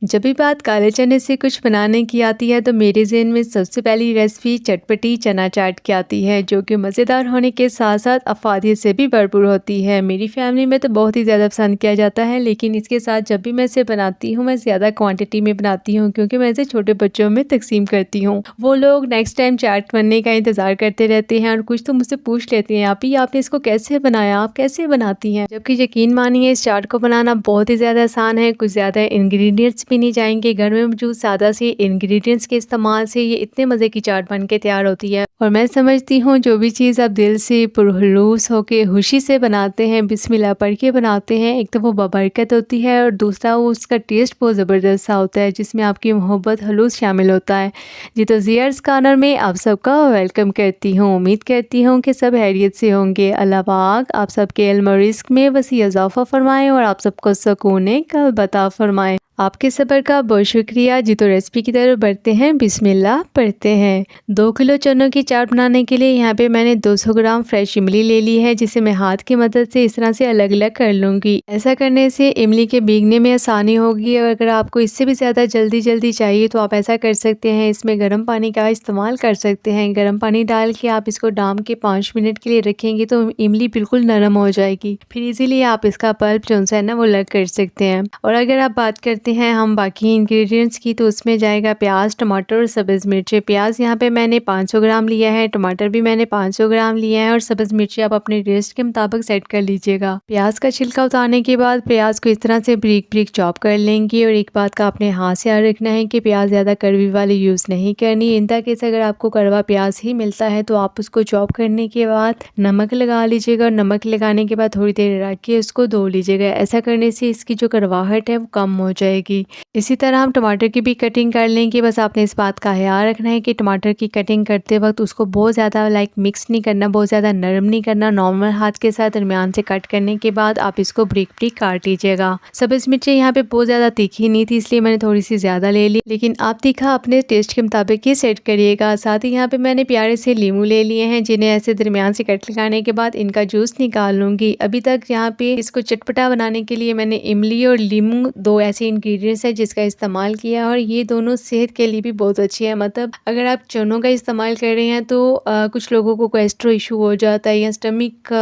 जब भी बात काले चने से कुछ बनाने की आती है तो मेरे ज़हन में सबसे पहली रेसिपी चटपटी चना चाट की आती है, जो कि मज़ेदार होने के साथ साथ अफ़ादियत से भी भरपूर होती है। मेरी फैमिली में तो बहुत ही ज़्यादा पसंद किया जाता है, लेकिन इसके साथ जब भी मैं इसे बनाती हूँ मैं ज़्यादा क्वांटिटी में बनाती हूँ, क्योंकि मैं इसे छोटे बच्चों में तकसीम करती हूँ। वो लोग नेक्स्ट टाइम चाट बनने का इंतज़ार करते रहते हैं और कुछ तो मुझसे पूछ लेते हैं, आपी आपने इसको कैसे बनाया, आप कैसे बनाती हैं? जबकि यकीन मानिए इस चाट को बनाना बहुत ही ज़्यादा आसान है। कुछ ज़्यादा इंग्रेडिएंट्स भी नहीं जाएंगे, घर में मौजूद सादा से इंग्रेडिएंट्स के इस्तेमाल से ये इतने मज़े की चाट बन के तैयार होती है। और मैं समझती हूँ जो भी चीज़ आप दिल से पुरखलूस होके खुशी से बनाते हैं, बिस्मिल्लाह पढ़ के बनाते हैं, एक तो वो बबरकत होती है और दूसरा वो उसका टेस्ट बहुत ज़बरदस्त सा होता है, जिसमें आपकी मोहब्बत खलूस शामिल होता है। जी तो ज़ियर्स कॉर्नर में आप सबका वेलकम करती हूँ। उम्मीद करती हूँ कि सब खैरियत से होंगे। अल्लाह पाक आप सबके इल्म और रिज़्क़ में वसी इज़ाफ़ा फरमाएँ और आप सबको सुकून क़ल्ब अता फरमाएँ। आपके सब्र का बहुत शुक्रिया। जी तो रेसिपी की तरफ बढ़ते हैं, बिस्मिल्लाह पढ़ते हैं। 2 किलो चनों की चाट बनाने के लिए यहाँ पे मैंने 200 ग्राम फ्रेश इमली ले ली है, जिसे मैं हाथ की मदद से इस तरह से अलग अलग कर लूँगी। ऐसा करने से इमली के भीगने में आसानी होगी, और अगर आपको इससे भी ज़्यादा जल्दी चाहिए तो आप ऐसा कर सकते हैं, इसमें गर्म पानी का इस्तेमाल कर सकते हैं। गर्म पानी डाल के आप इसको डाम के 5 मिनट के लिए रखेंगे तो इमली बिल्कुल नरम हो जाएगी, फिर इजीली आप इसका पल्प जो है ना वो अलग कर सकते हैं। और अगर आप बात करते हैं हम बाकी इंग्रेडिएंट्स की, तो उसमें जाएगा प्याज, टमाटर और सब्ज़ मिर्चें। प्याज यहाँ पे मैंने 500 ग्राम लिया है, टमाटर भी मैंने 500 ग्राम लिया है और सब्ज़ मिर्चें आप अपने टेस्ट के मुताबिक सेट कर लीजिएगा। प्याज का छिलका उतारने के बाद प्याज को इस तरह से ब्रीक ब्रीक चॉप कर लेंगे। और एक बात का आपने हाथ से याद रखना है कि प्याज ज़्यादा कड़वी वाली यूज़ नहीं करनी। इन केस अगर आपको कड़वा प्याज ही मिलता है तो आप उसको चॉप करने के बाद नमक लगा लीजिएगा, और नमक लगाने के बाद थोड़ी देर रख के उसको धो लीजिएगा। ऐसा करने से इसकी जो कड़वाहट है वो कम हो जाएगी। इसी तरह हम टमाटर की भी कटिंग कर लेंगे। बस आपने इस बात का ख्याल रखना है कि टमाटर की कटिंग करते वक्त उसको बहुत ज़्यादा मिक्स नहीं करना, बहुत ज़्यादा नरम नहीं करना। नॉर्मल हाथ के साथ दरमियान से कट करने के बाद आप इसको ब्रिक ब्रिक काट लीजिएगा। सब्ज़ मिर्चें यहाँ पे बहुत ज़्यादा तीखी नहीं थी, इसलिए मैंने थोड़ी सी ज़्यादा ले ली, लेकिन आप तीखा अपने टेस्ट के मुताबिक ही सेट करिएगा। साथ ही यहाँ पे मैंने प्यारे से लीमू ले लिए हैं, जिन्हें ऐसे दरमियान से कट लगाने के बाद इनका जूस निकाल लूँगी। अभी तक यहाँ पे इसको चटपटा बनाने के लिए मैंने इमली और लीमू 2 ऐसे इंग्रेडिएंट्स है जिसका इस्तेमाल किया, और ये दोनों सेहत के लिए भी बहुत अच्छी है। मतलब अगर आप चनों का इस्तेमाल कर रहे हैं तो कुछ लोगों को गैस्ट्रो इशू हो जाता है या स्टमक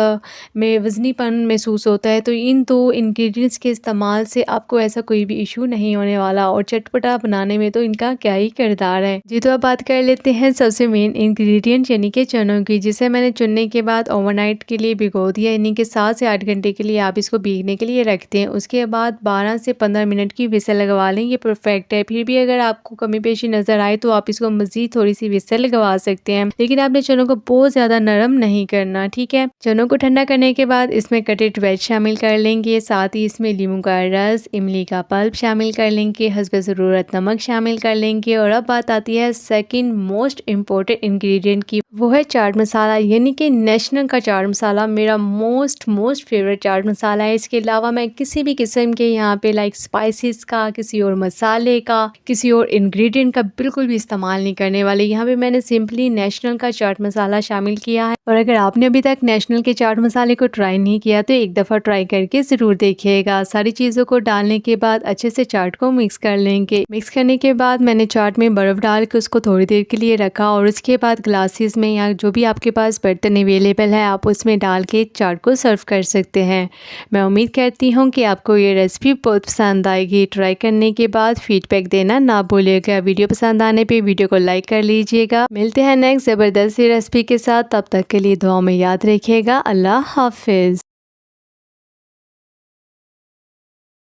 में वजनीपन महसूस होता है, तो इन 2 इंग्रेडिएंट्स के इस्तेमाल से आपको ऐसा कोई भी इशू नहीं होने वाला, और चटपटा बनाने में तो इनका क्या ही किरदार है। जी तो अब बात कर लेते हैं सबसे मेन इंग्रेडिएंट यानी कि चनों की, जिसे मैंने चुनने के बाद ओवरनाइट के लिए भिगो दिया, यानी कि 7 से 8 घंटे के लिए आप इसको भीगने के लिए रखते हैं। उसके बाद 12 से 15 मिनट की विसल लगवा लें, ये परफेक्ट है। फिर भी अगर आपको कमी पेशी नजर आए तो आप इसको मजीद थोड़ी सी विसल लगवा सकते हैं, लेकिन आपने चनों को बहुत ज्यादा नरम नहीं करना, ठीक है। चनों को ठंडा करने के बाद इसमें कटेड वेज शामिल कर लेंगे, साथ ही इसमें लीमू का रस, इमली का पल्प शामिल कर लेंगे, हस्बे ज़रूरत नमक शामिल कर लेंगे। और अब बात आती है सेकंड मोस्ट इम्पोर्टेंट इंग्रेडिएंट की, वो है चाट मसाला, यानी कि नेशनल का चाट मसाला मेरा मोस्ट फेवरेट चाट मसाला है। इसके अलावा मैं किसी भी किस्म के यहाँ पे स्पाइसेस का, किसी और मसाले का, किसी और इंग्रेडिएंट का बिल्कुल भी इस्तेमाल नहीं करने वाले। यहाँ पे मैंने सिंपली नेशनल का चाट मसाला शामिल किया है। और अगर आपने अभी तक नेशनल के चाट मसाले को ट्राई नहीं किया तो एक दफ़ा ट्राई करके ज़रूर देखिएगा। सारी चीज़ों को डालने के बाद अच्छे से चाट को मिक्स कर लेंगे। मिक्स करने के बाद मैंने चाट में बर्फ़ डाल के उसको थोड़ी देर के लिए रखा, और उसके बाद ग्लासेस में या जो भी आपके पास बर्तन अवेलेबल है आप उसमें डाल के चाट को सर्व कर सकते हैं। मैं उम्मीद करती हूँ कि आपको ये रेसिपी बहुत पसंद आएगी। ट्राई करने के बाद फीडबैक देना ना भूलिएगा। वीडियो पसंद आने पे वीडियो को लाइक कर लीजिएगा। मिलते हैं नेक्स्ट ज़बरदस्त रेसिपी के साथ, तब तक के लिए दुआ में याद रखिएगा। अल्लाह हाफिज़।